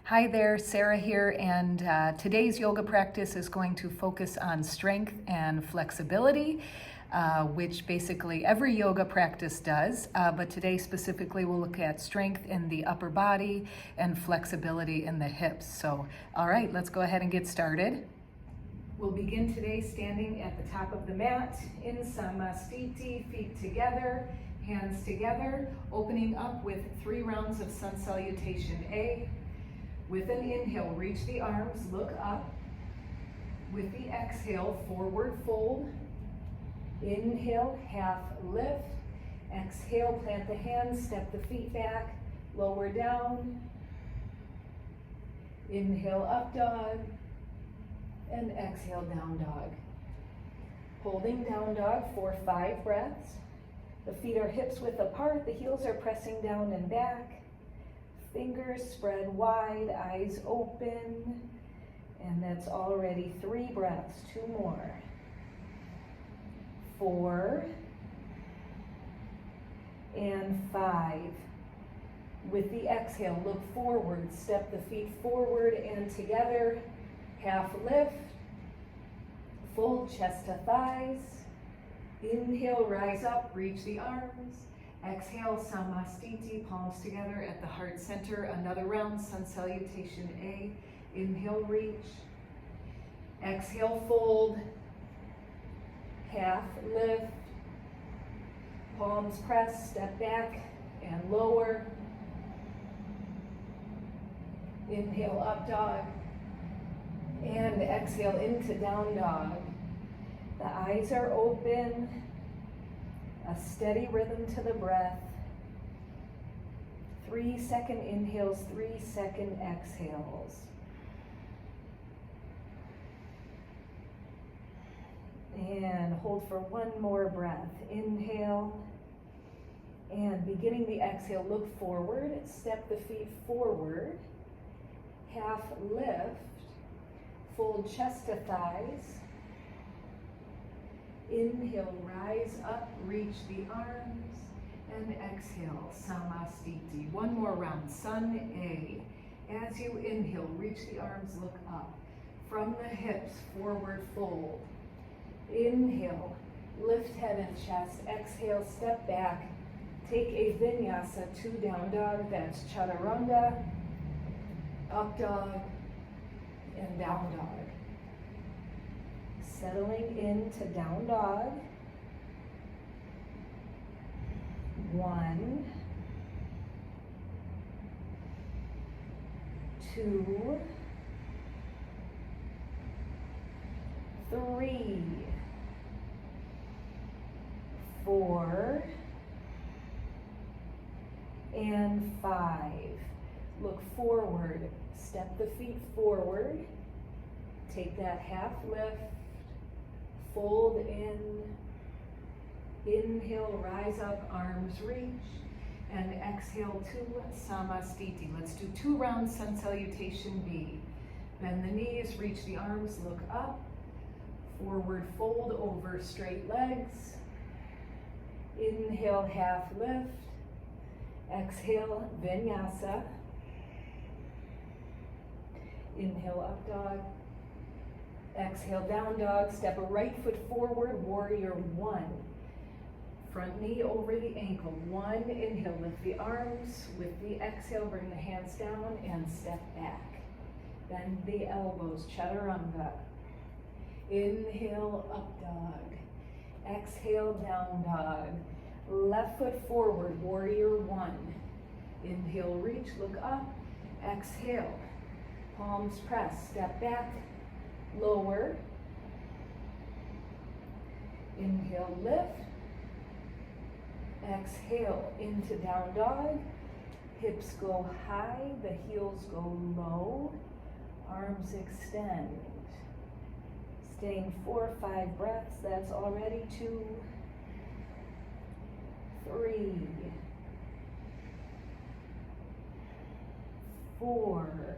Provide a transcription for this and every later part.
Hi there, Sarah here, and today's yoga practice is going to focus on strength and flexibility, which basically every yoga practice does, but today specifically we'll look at strength in the upper body and flexibility in the hips. So, all right, let's go ahead and get started. We'll begin today standing at the top of the mat in Samastiti, feet together, hands together, opening up with 3 rounds of sun salutation A. With an inhale, reach the arms, look up. With the exhale, forward fold. Inhale, half lift. Exhale, plant the hands, step the feet back, lower down. Inhale, up dog. And exhale, down dog. Holding down dog for 5 breaths. The feet are hips width apart, the heels are pressing down and back. Fingers spread wide, eyes open, and that's already 3 breaths. 2 more. 4 and 5. With the exhale, look forward, step the feet forward and together, half lift, fold chest to thighs. Inhale, rise up, reach the arms. Exhale, Samastiti, palms together at the heart center. Another round, sun salutation A. Inhale, reach. Exhale, fold. Half lift. Palms press, step back and lower. Inhale, up dog. And exhale into down dog. The eyes are open. A steady rhythm to the breath. 3-second inhales, 3-second exhales. And hold for 1 more breath. Inhale. And beginning the exhale, look forward. Step the feet forward. Half lift. Fold chest to thighs. Inhale, rise up, reach the arms, and exhale, Samastiti. 1 more round, sun A. As you inhale, reach the arms, look up. From the hips, forward fold. Inhale, lift head and chest. Exhale, step back. Take a vinyasa, 2 down dog, that's chaturanga, up dog, and down dog. Settling into down dog. 1, 2, 3, 4, and 5. Look forward, step the feet forward. Take that half lift. Fold in, inhale, rise up, arms reach, and exhale to Samastiti. Let's do 2 rounds, sun salutation B. Bend the knees, reach the arms, look up, forward fold over straight legs. Inhale, half lift, exhale, vinyasa. Inhale, up dog. Exhale, down dog, step a right foot forward, warrior 1. Front knee over the ankle. 1, inhale, lift the arms. With the exhale, bring the hands down and step back. Bend the elbows, chaturanga. Inhale, up dog. Exhale, down dog. Left foot forward, warrior 1. Inhale, reach, look up. Exhale, palms press, step back. Lower. Inhale, lift. Exhale into down dog. Hips go high, the heels go low. Arms extend. Staying 4 or 5 breaths, that's already 2, 3, 4,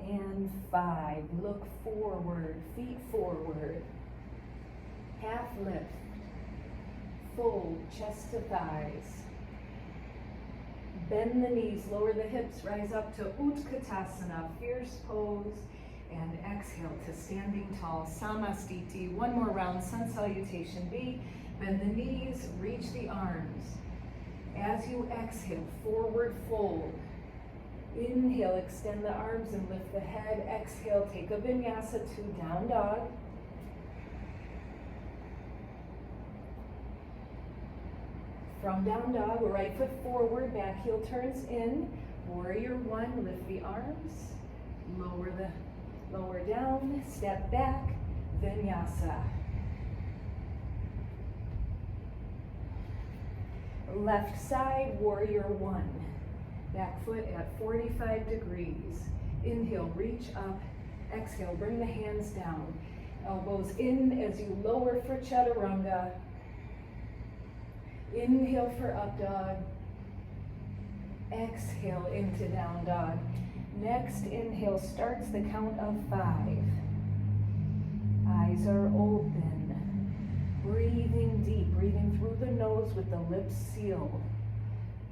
and 5. Look forward, feet forward. Half lift. Fold chest to thighs. Bend the knees, lower the hips, rise up to Utkatasana, fierce pose, and exhale to standing tall, Samastiti. One more round, sun salutation B. Bend the knees, reach the arms. As you exhale, forward fold. Inhale, extend the arms and lift the head. Exhale, take a vinyasa to down dog. From down dog, right foot forward, back heel turns in. Warrior one, lift the arms. Lower down, step back, vinyasa. Left side, warrior one. Back foot at 45 degrees. Inhale, reach up. Exhale, bring the hands down. Elbows in as you lower for chaturanga. Inhale for up dog. Exhale into down dog. Next inhale starts the count of 5. Eyes are open. Breathing deep, breathing through the nose with the lips sealed.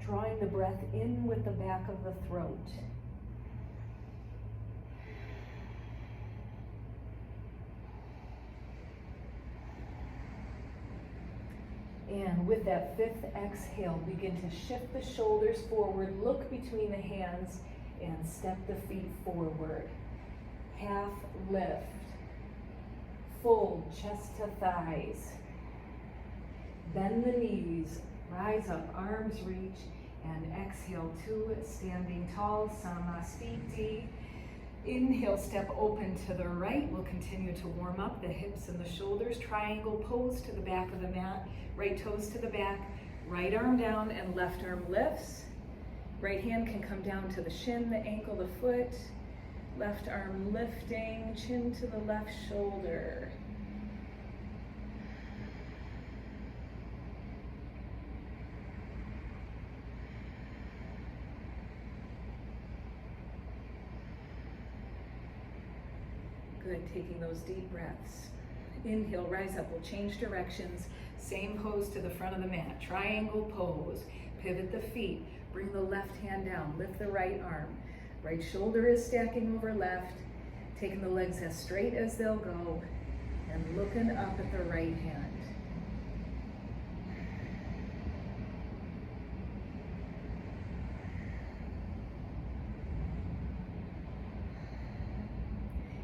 Drawing the breath in with the back of the throat. And with that 5th exhale, begin to shift the shoulders forward, look between the hands, and step the feet forward. Half lift. Fold chest to thighs. Bend the knees, rise up, arms reach, and exhale to standing tall, Samastiti. Inhale, step open to the right. We'll continue to warm up the hips and the shoulders. Triangle pose to the back of the mat. Right toes to the back, right arm down and left arm lifts. Right hand can come down to the shin, the ankle, the foot. Left arm lifting, chin to the left shoulder. Good, taking those deep breaths. Inhale, rise up, we'll change directions. Same pose to the front of the mat, triangle pose. Pivot the feet, bring the left hand down, lift the right arm. Right shoulder is stacking over left, taking the legs as straight as they'll go, and looking up at the right hand.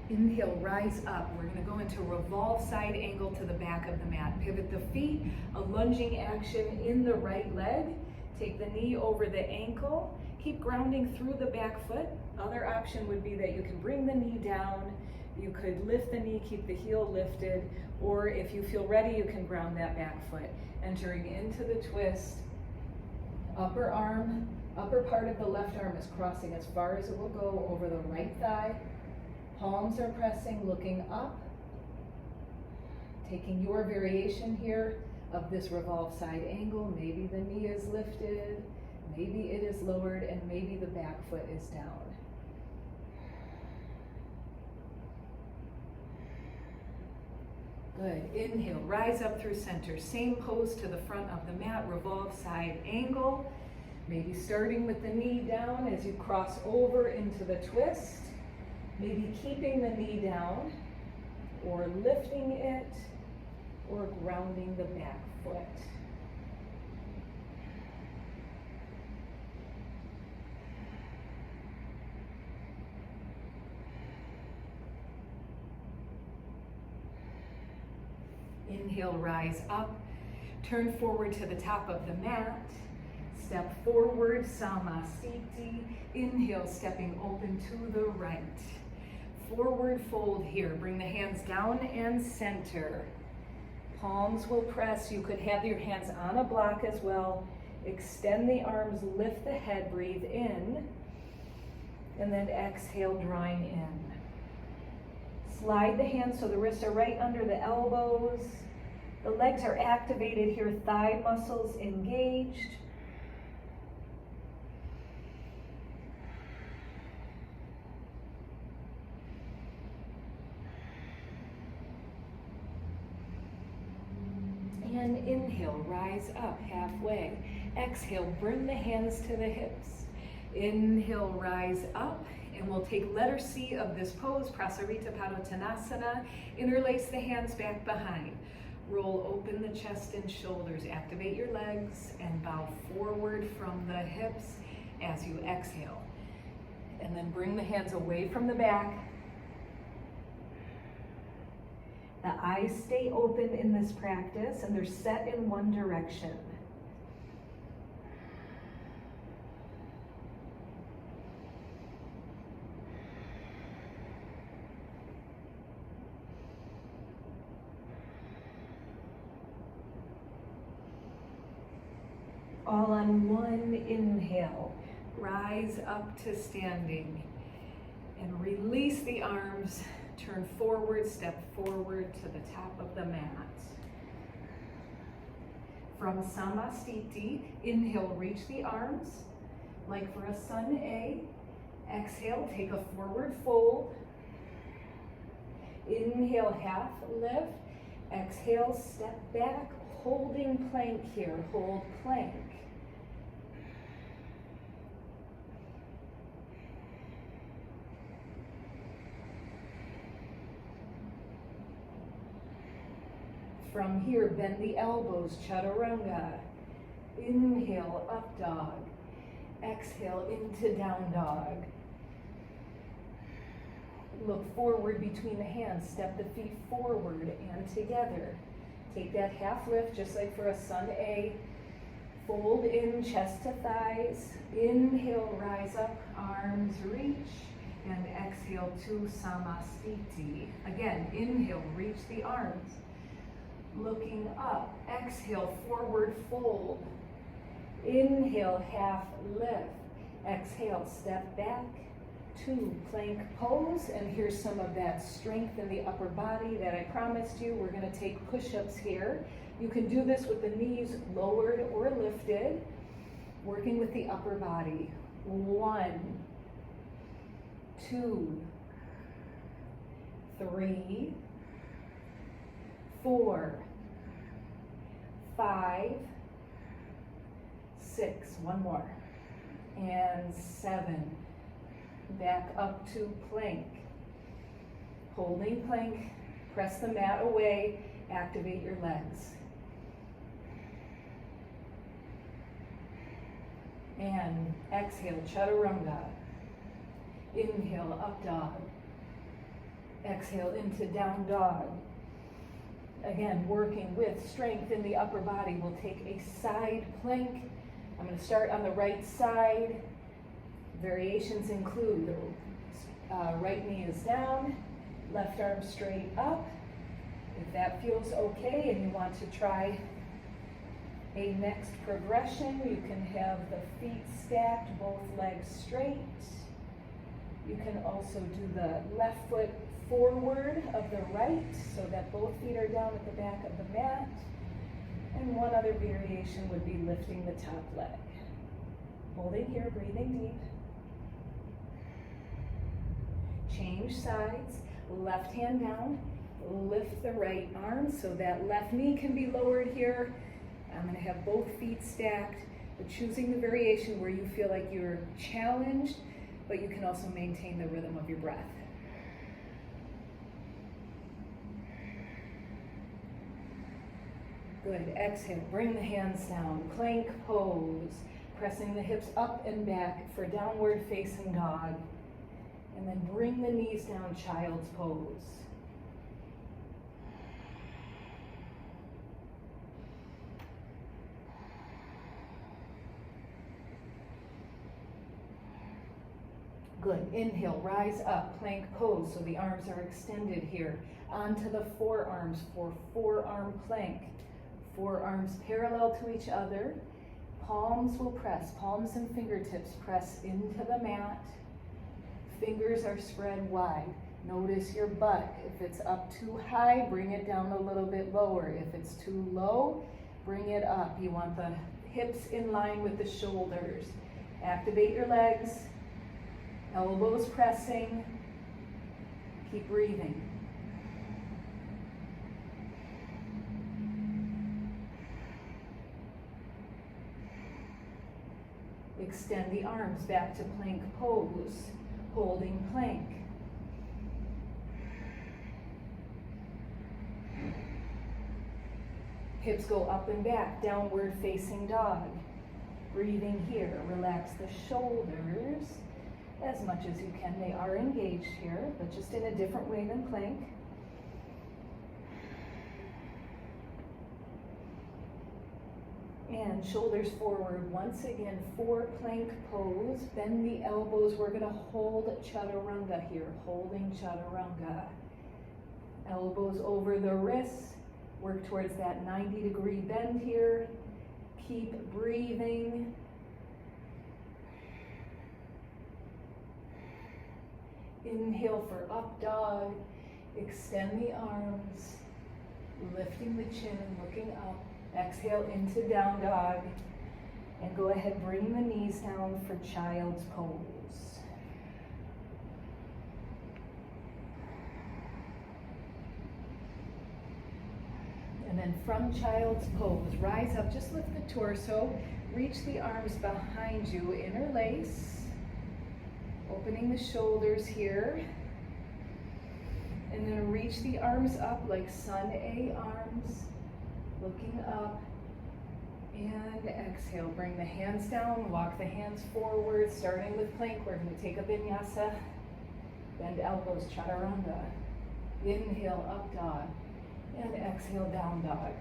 Inhale, rise up. We're going to go into revolve side angle to the back of the mat. Pivot the feet, a lunging action in the right leg. Take the knee over the ankle. Keep grounding through the back foot. Other option would be that you can bring the knee down. You could lift the knee, keep the heel lifted, or if you feel ready, you can ground that back foot. Entering into the twist. Upper arm, upper part of the left arm is crossing as far as it will go over the right thigh. Palms are pressing, looking up. Taking your variation here of this revolve side angle. Maybe the knee is lifted, maybe it is lowered, and maybe the back foot is down. Good. Inhale, rise up through center. Same pose to the front of the mat, revolve side angle. Maybe starting with the knee down as you cross over into the twist. Maybe keeping the knee down, or lifting it, or grounding the back foot. Inhale, rise up, turn forward to the top of the mat, step forward, Samastiti. Inhale, stepping open to the right. Forward fold here, bring the hands down and center. Palms will press. You could have your hands on a block as well. Extend the arms, lift the head, breathe in, and then exhale, drawing in. Slide the hands so the wrists are right under the elbows. The legs are activated here, thigh muscles engaged. And inhale, rise rise up halfway. Exhale, bring the hands to the hips. Inhale, rise up, and we'll take letter C of this pose, Prasarita Padottanasana. Interlace the hands back behind. Roll open the chest and shoulders. Activate your legs and bow forward from the hips as you exhale. And then bring the hands away from the back. The eyes stay open in this practice and they're set in one direction. All on one inhale, rise up to standing and release the arms. Turn forward, step forward to the top of the mat. From Samastiti, inhale, reach the arms like for a sun A. Exhale, take a forward fold. Inhale, half lift. Exhale, step back, holding plank here, hold plank. From here, bend the elbows, chaturanga. Inhale, up dog. Exhale, into down dog. Look forward between the hands, step the feet forward and together. Take that half lift, just like for a sun A. Fold in, chest to thighs. Inhale, rise up, arms reach. And exhale to Samastiti. Again, inhale, reach the arms. Looking up, exhale, forward fold. Inhale, half lift. Exhale, step back to plank pose. And here's some of that strength in the upper body that I promised you. We're gonna take push-ups here. You can do this with the knees lowered or lifted, working with the upper body. 1, 2, 3, 4, 5, 6, one more, and 7. Back up to plank. Holding plank, press the mat away, activate your legs. And exhale, chaturanga. Inhale, up dog. Exhale into down dog. Again, working with strength in the upper body. We'll take a side plank. I'm going to start on the right side. Variations include the right knee is down, left arm straight up. If that feels okay and you want to try a next progression, you can have the feet stacked, both legs straight. You can also do the left foot forward of the right so that both feet are down at the back of the mat. And one other variation would be lifting the top leg. Holding here, breathing deep. Change sides, left hand down, lift the right arm so that left knee can be lowered here. I'm going to have both feet stacked, but choosing the variation where you feel like you're challenged, but you can also maintain the rhythm of your breath. Good, exhale, bring the hands down, plank pose, pressing the hips up and back for downward facing dog. And then bring the knees down, child's pose. Good, inhale, rise up, plank pose, so the arms are extended here. Onto the forearms for forearm plank. Forearms parallel to each other. Palms will press, palms and fingertips press into the mat. Fingers are spread wide. Notice your butt. If it's up too high, bring it down a little bit lower. If it's too low, bring it up. You want the hips in line with the shoulders. Activate your legs. Elbows pressing. Keep breathing. Extend the arms back to plank pose, holding plank. Hips go up and back, downward facing dog. Breathing here, relax the shoulders as much as you can. They are engaged here, but just in a different way than plank. And shoulders forward once again for plank pose. Bend the elbows. We're going to hold chaturanga here, holding chaturanga. Elbows over the wrists. Work towards that 90-degree bend here. Keep breathing. Inhale for up dog. Extend the arms. Lifting the chin, looking up. Exhale into down dog. And go ahead, bring the knees down for child's pose. And then from child's pose, rise up, just lift the torso, reach the arms behind you, interlace, opening the shoulders here. And then reach the arms up like sun A arms. Looking up, and exhale. Bring the hands down, walk the hands forward, starting with plank. We're going to take a vinyasa. Bend elbows, chaturanga. Inhale, up dog, and exhale, down dog.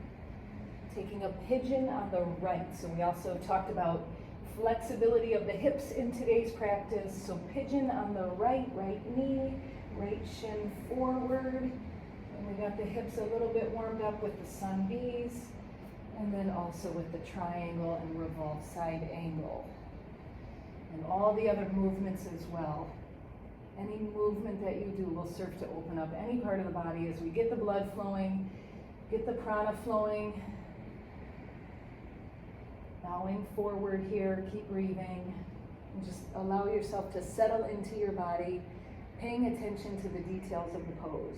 Taking a pigeon on the right. So we also talked about flexibility of the hips in today's practice. So pigeon on the right, right knee, right shin forward. And we got the hips a little bit warmed up with the sun B's, and then also with the triangle and revolve side angle. And all the other movements as well. Any movement that you do will serve to open up any part of the body as we get the blood flowing, get the prana flowing. Bowing forward here, keep breathing, and just allow yourself to settle into your body, paying attention to the details of the pose.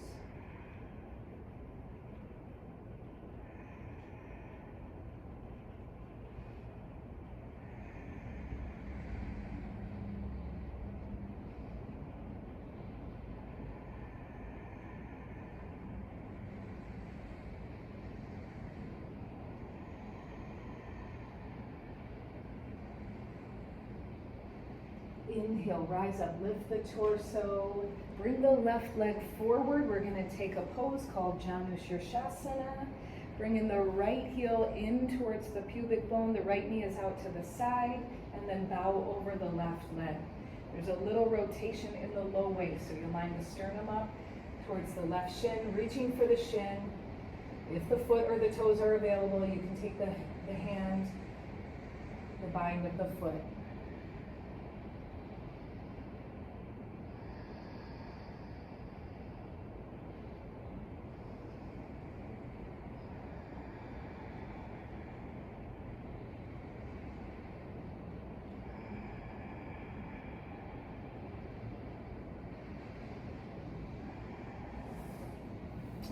Inhale, rise up, lift the torso, bring the left leg forward. We're going to take a pose called Janu Shirshasana. Bringing the right heel in towards the pubic bone, the right knee is out to the side, and then bow over the left leg. There's a little rotation in the low waist, so you line the sternum up towards the left shin, reaching for the shin. If the foot or the toes are available, you can take the hand, the bind with the foot.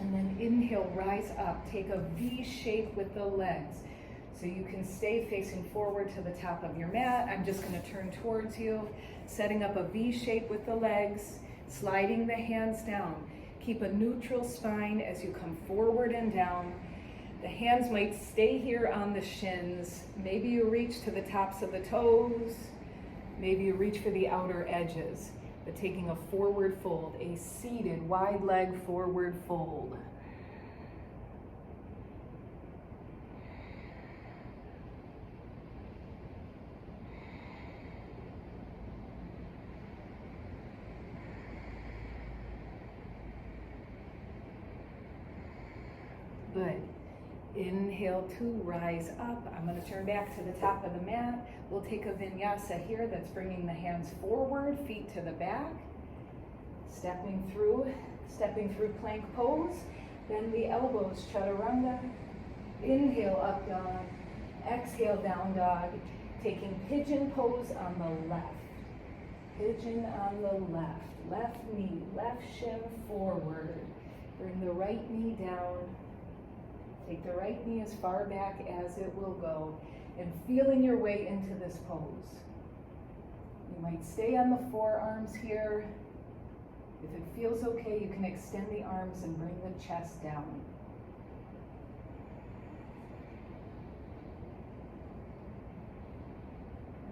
And then inhale, rise up. Take a V shape with the legs. So you can stay facing forward to the top of your mat. I'm just going to turn towards you, setting up a V shape with the legs, sliding the hands down. Keep a neutral spine as you come forward and down. The hands might stay here on the shins. Maybe you reach to the tops of the toes. Maybe you reach for the outer edges. But taking a forward fold, a seated wide leg forward fold. Good. Inhale to rise up. I'm going to turn back to the top of the mat. We'll take a vinyasa here that's bringing the hands forward, feet to the back. Stepping through plank pose. Bend the elbows, chaturanga. Inhale, up dog. Exhale, down dog. Taking pigeon pose on the left. Pigeon on the left. Left knee, left shin forward. Bring the right knee down. Take the right knee as far back as it will go, and feeling your way into this pose. You might stay on the forearms here. If it feels okay, you can extend the arms and bring the chest down.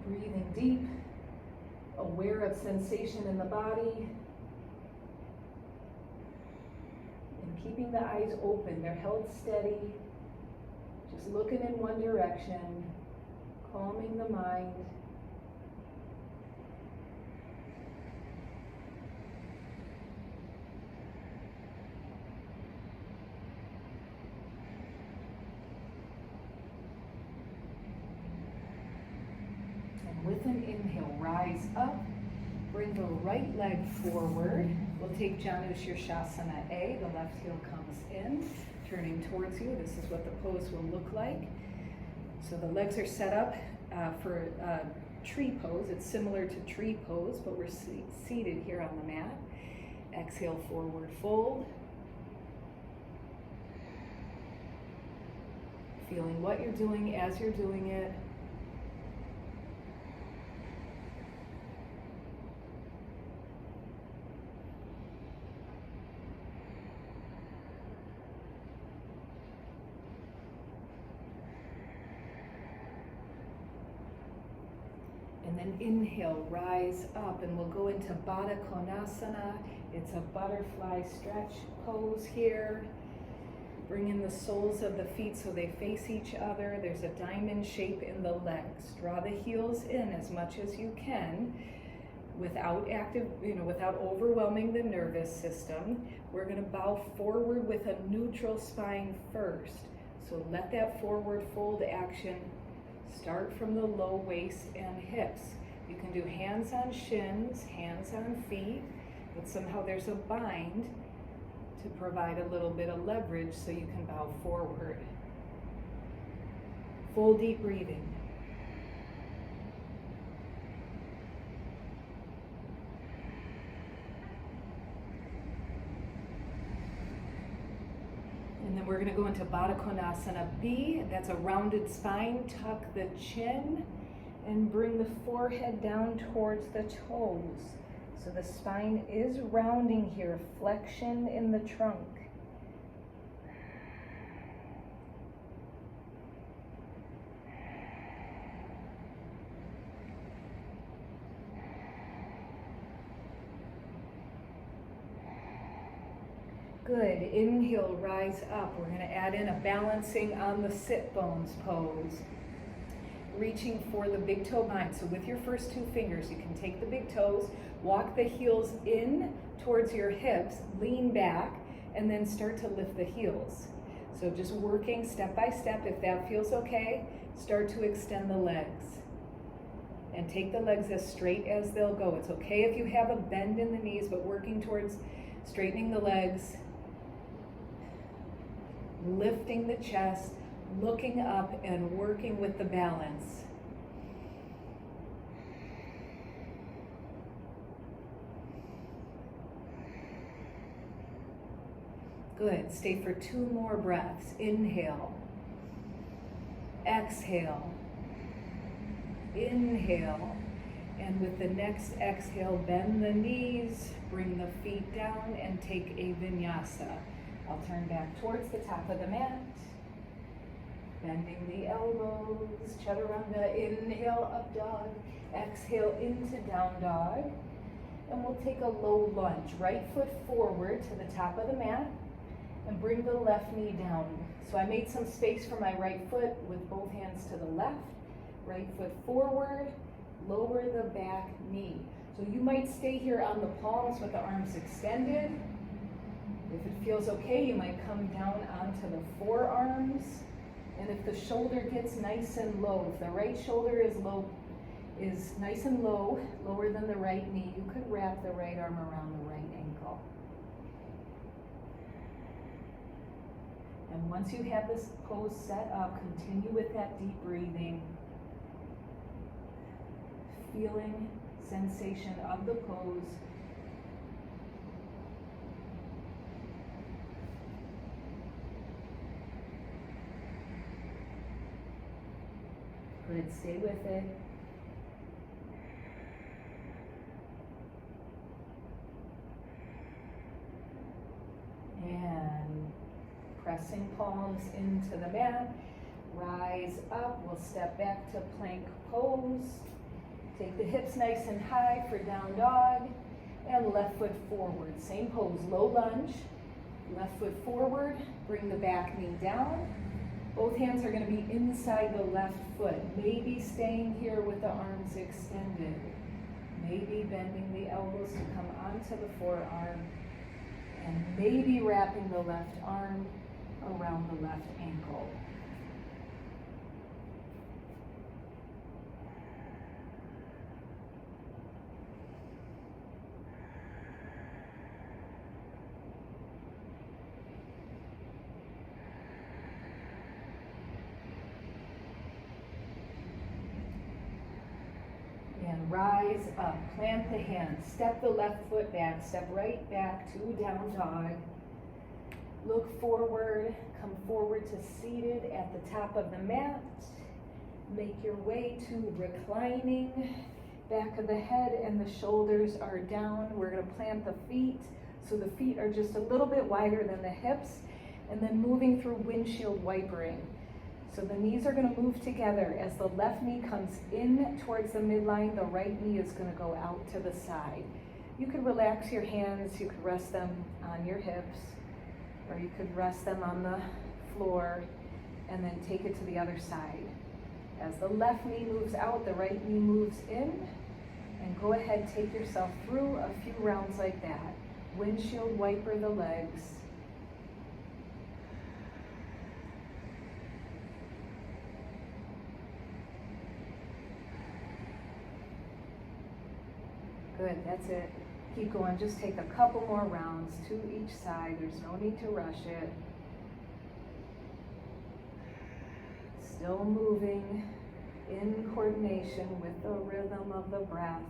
Breathing deep, aware of sensation in the body, and keeping the eyes open. They're held steady, just looking in one direction, calming the mind. With an inhale, rise up, bring the right leg forward. We'll take Janushirshasana A, the left heel comes in, turning towards you. This is what the pose will look like. So the legs are set up for tree pose. It's similar to tree pose, but we're seated here on the mat. Exhale, forward fold. Feeling what you're doing as you're doing it. And then inhale, rise up, and we'll go into Baddha Konasana. It's a butterfly stretch pose here. Bring in the soles of the feet so they face each other. There's a diamond shape in the legs. Draw the heels in as much as you can without without overwhelming the nervous system. We're going to bow forward with a neutral spine first. So let that forward fold action start from the low waist and hips. You can do hands on shins, hands on feet, but somehow there's a bind to provide a little bit of leverage so you can bow forward. Full deep breathing. And then we're going to go into Baddha Konasana B. That's a rounded spine. Tuck the chin and bring the forehead down towards the toes. So the spine is rounding here, flexion in the trunk. Good. Inhale, rise up. We're going to add in a balancing on the sit bones pose. Reaching for the big toe bind. So with your first two fingers, you can take the big toes, walk the heels in towards your hips, lean back, and then start to lift the heels. So just working step by step. If that feels okay, start to extend the legs. And take the legs as straight as they'll go. It's okay if you have a bend in the knees, but working towards straightening the legs, lifting the chest, looking up and working with the balance. Good. Stay for 2 more breaths. Inhale. Exhale. Inhale. And with the next exhale, bend the knees, bring the feet down, and take a vinyasa. I'll turn back towards the top of the mat. Bending the elbows, chaturanga, inhale, up dog, exhale into down dog. And we'll take a low lunge, right foot forward to the top of the mat and bring the left knee down. So I made some space for my right foot with both hands to the left, right foot forward, lower the back knee. So you might stay here on the palms with the arms extended. If it feels okay, you might come down onto the forearms. And if the shoulder gets nice and low, if the right shoulder is nice and low, lower than the right knee, you could wrap the right arm around the right ankle. And once you have this pose set up, continue with that deep breathing, feeling sensation of the pose. Good, stay with it. pressing palms into the mat. Rise up, we'll step back to plank pose. Take the hips nice and high for down dog, and left foot forward. Same pose, low lunge, left foot forward, bring the back knee down. Both hands are going to be inside the left foot, maybe staying here with the arms extended, maybe bending the elbows to come onto the forearm, and maybe wrapping the left arm around the left ankle. And rise up, plant the hands, step the left foot back, step right back to down dog. Look forward, come forward to seated at the top of the mat. Make your way to reclining. Back of the head and the shoulders are down. We're going to plant the feet so the feet are just a little bit wider than the hips, and then moving through windshield wipering. So the knees are going to move together. As the left knee comes in towards the midline, the right knee is going to go out to the side. You could relax your hands, you could rest them on your hips, or you could rest them on the floor, and then take it to the other side. As the left knee moves out, the right knee moves in, and go ahead, take yourself through a few rounds like that. Windshield wiper the legs. Good, that's it. Keep going, just take a couple more rounds to each side. There's no need to rush it. Still moving in coordination with the rhythm of the breath.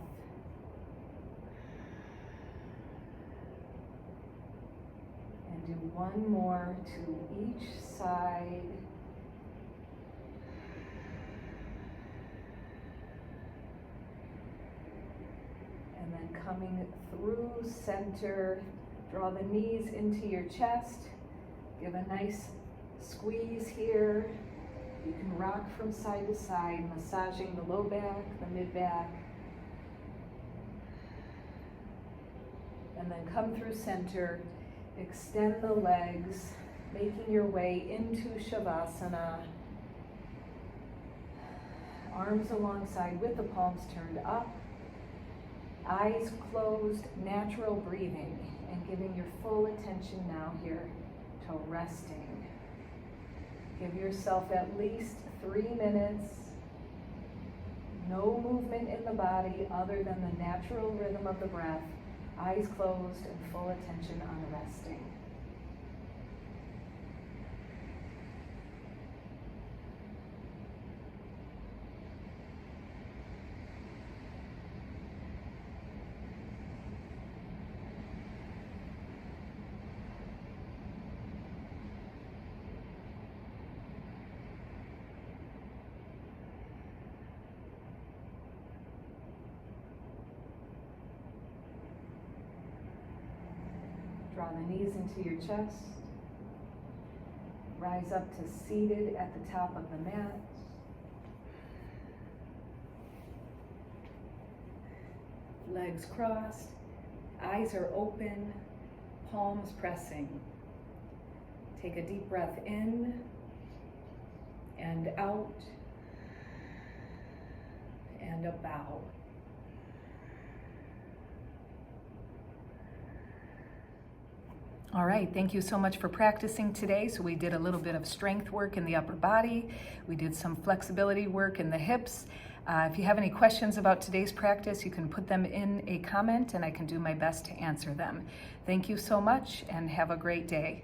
And do one more to each side. And then coming through center, draw the knees into your chest. Give a nice squeeze here. You can rock from side to side, massaging the low back, the mid back. And then come through center, extend the legs, making your way into Shavasana. Arms alongside with the palms turned up. Eyes closed, natural breathing, and giving your full attention now here to resting. Give yourself at least 3 minutes. No movement in the body other than the natural rhythm of the breath. Eyes closed and full attention on resting. Draw the knees into your chest. Rise up to seated at the top of the mat. Legs crossed, eyes are open, palms pressing. Take a deep breath in and out, and a bow. All right, thank you so much for practicing today. So we did a little bit of strength work in the upper body. We did some flexibility work in the hips. If you have any questions about today's practice, you can put them in a comment and I can do my best to answer them. Thank you so much and have a great day.